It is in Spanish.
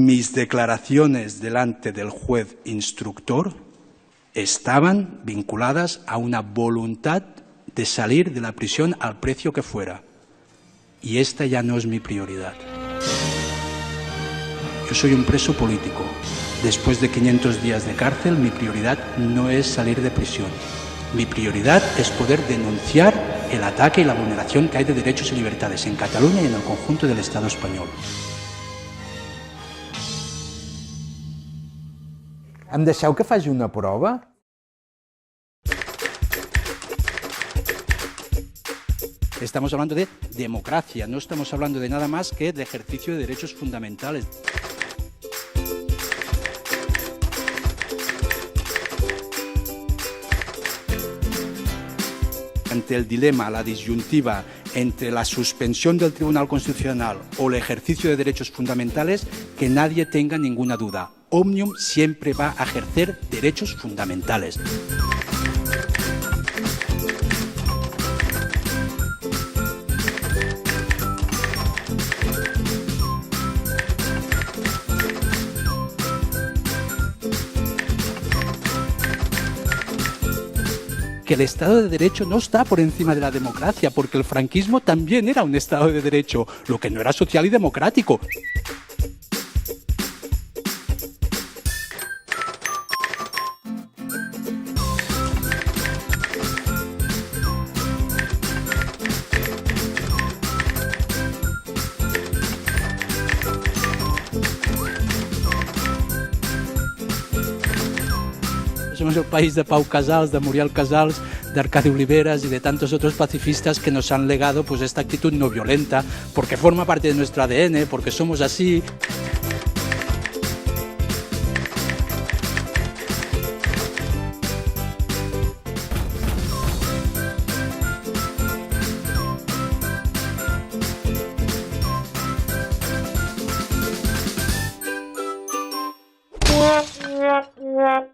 Mis declaraciones delante del juez instructor estaban vinculadas a una voluntad de salir de la prisión al precio que fuera. Y esta ya no es mi prioridad. Yo soy un preso político. Después de 500 días de cárcel, mi prioridad no es salir de prisión. Mi prioridad es poder denunciar el ataque y la vulneración que hay de derechos y libertades en Cataluña y en el conjunto del Estado español. Em deixeu que faci una prova? Estamos hablando de democracia, no estamos hablando de nada más que de ejercicio de derechos fundamentales. Ante el dilema, la disyuntiva entre la suspensión del Tribunal Constitucional o el ejercicio de derechos fundamentales, que nadie tenga ninguna duda. Òmnium siempre va a ejercer derechos fundamentales. Que el Estado de Derecho no está por encima de la democracia, porque el franquismo también era un Estado de Derecho, lo que no era social y democrático. Somos el país de Pau Casals, de Muriel Casals, de Arcadi Oliveras y de tantos otros pacifistas que nos han legado pues esta actitud no violenta, porque forma parte de nuestro ADN, porque somos así. Yeah.